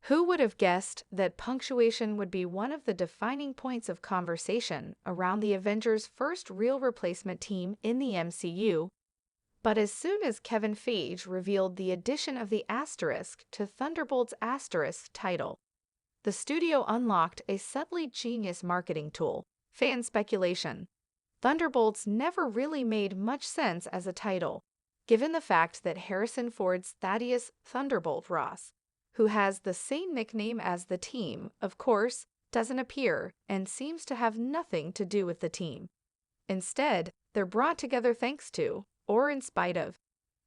Who would have guessed that punctuation would be one of the defining points of conversation around the Avengers' first real replacement team in the MCU? But as soon as Kevin Feige revealed the addition of the Asterisk to Thunderbolts' Asterisk title, the studio unlocked a subtly genius marketing tool: fan speculation. Thunderbolts never really made much sense as a title, given the fact that Harrison Ford's Thaddeus Thunderbolt Ross, who has the same nickname as the team, of course, doesn't appear and seems to have nothing to do with the team. Instead, they're brought together thanks to, or in spite of,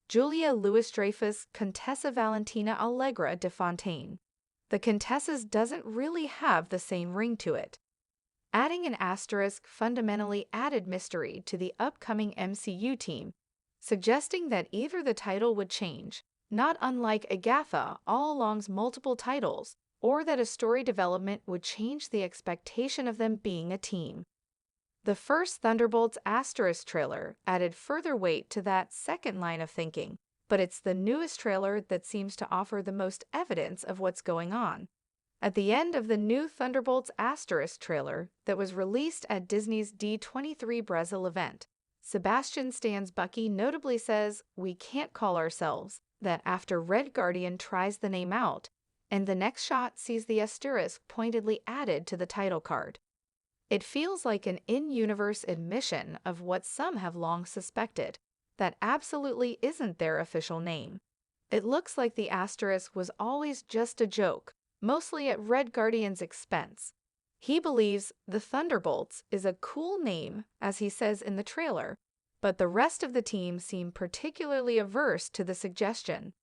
Julia Louis-Dreyfus' Contessa Valentina Allegra de Fontaine. The Contessa's doesn't really have the same ring to it. Adding an asterisk fundamentally added mystery to the upcoming MCU team, suggesting that either the title would change, not unlike Agatha all along's multiple titles, or that a story development would change the expectation of them being a team. The first Thunderbolts Asterisk trailer added further weight to that second line of thinking, but it's the newest trailer that seems to offer the most evidence of what's going on. At the end of the new Thunderbolts Asterisk trailer that was released at Disney's D23 Brazil event, Sebastian Stan's Bucky notably says, "We can't call ourselves that" after Red Guardian tries the name out, and the next shot sees the asterisk pointedly added to the title card. It feels like an in-universe admission of what some have long suspected, that absolutely isn't their official name. It looks like the asterisk was always just a joke, mostly at Red Guardian's expense. He believes the Thunderbolts is a cool name, as he says in the trailer, but the rest of the team seem particularly averse to the suggestion.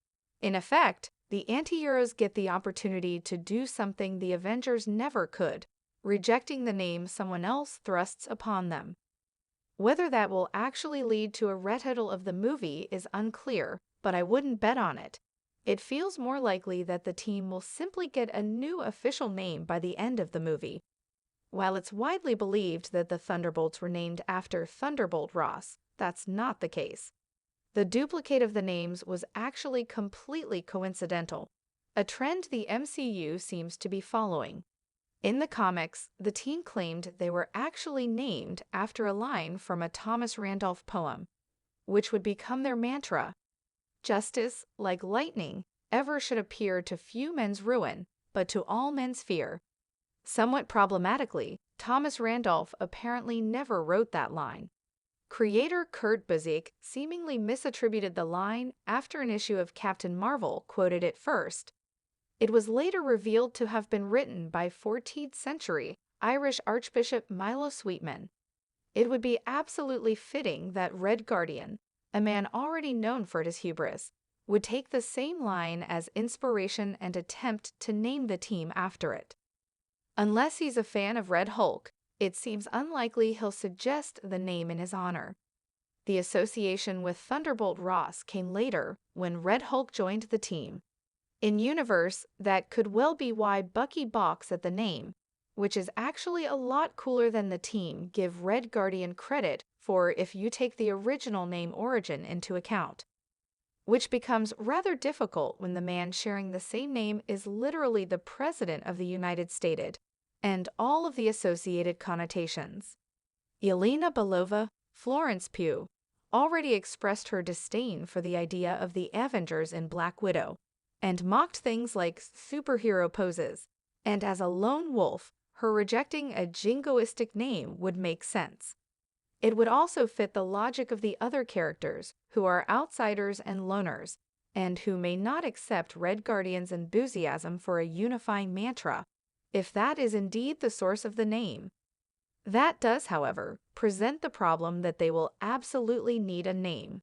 In effect, the anti-heroes get the opportunity to do something the Avengers never could, rejecting the name someone else thrusts upon them. Whether that will actually lead to a retitle of the movie is unclear, but I wouldn't bet on it. It feels more likely that the team will simply get a new official name by the end of the movie. While it's widely believed that the Thunderbolts were named after Thunderbolt Ross, that's not the case. The duplicate of the names was actually completely coincidental, a trend the MCU seems to be following. In the comics, the team claimed they were actually named after a line from a Thomas Randolph poem, which would become their mantra: "Justice, like lightning, ever should appear to few men's ruin, but to all men's fear." Somewhat problematically, Thomas Randolph apparently never wrote that line. Creator Kurt Busiek seemingly misattributed the line after an issue of Captain Marvel quoted it first. It was later revealed to have been written by 14th century Irish Archbishop Milo Sweetman. It would be absolutely fitting that Red Guardian, a man already known for his hubris, would take the same line as inspiration and attempt to name the team after it. Unless he's a fan of Red Hulk, it seems unlikely he'll suggest the name in his honor. The association with Thunderbolt Ross came later when Red Hulk joined the team. In universe, that could well be why Bucky balks at the name, which is actually a lot cooler than the team give Red Guardian credit for if you take the original name origin into account. Which becomes rather difficult when the man sharing the same name is literally the President of the United States, and all of the associated connotations. Yelena Belova, Florence Pugh, already expressed her disdain for the idea of the Avengers in Black Widow, and mocked things like superhero poses, and as a lone wolf, her rejecting a jingoistic name would make sense. It would also fit the logic of the other characters, who are outsiders and loners, and who may not accept Red Guardian's enthusiasm for a unifying mantra, if that is indeed the source of the name. That does, however, present the problem that they will absolutely need a name.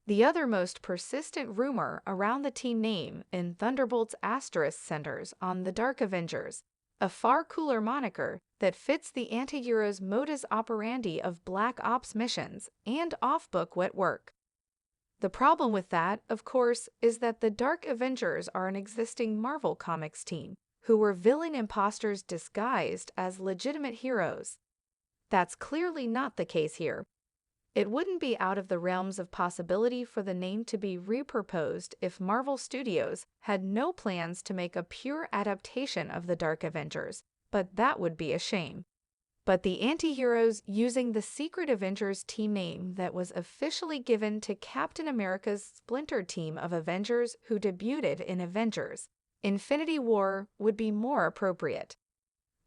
The other most persistent rumor around the team name in Thunderbolts Asterisk centers on the Dark Avengers, a far cooler moniker that fits the anti-heroes' modus operandi of Black Ops missions and off-book wet work. The problem with that, of course, is that the Dark Avengers are an existing Marvel Comics team, who were villain imposters disguised as legitimate heroes. That's clearly not the case here. It wouldn't be out of the realms of possibility for the name to be repurposed if Marvel Studios had no plans to make a pure adaptation of the Dark Avengers, but that would be a shame. But the anti-heroes using the Secret Avengers team name that was officially given to Captain America's splinter team of Avengers who debuted in Avengers Infinity War would be more appropriate.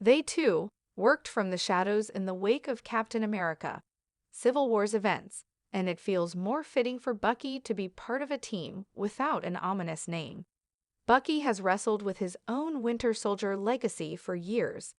They, too, worked from the shadows in the wake of Captain America Civil War's events, and it feels more fitting for Bucky to be part of a team without an ominous name. Bucky has wrestled with his own Winter Soldier legacy for years,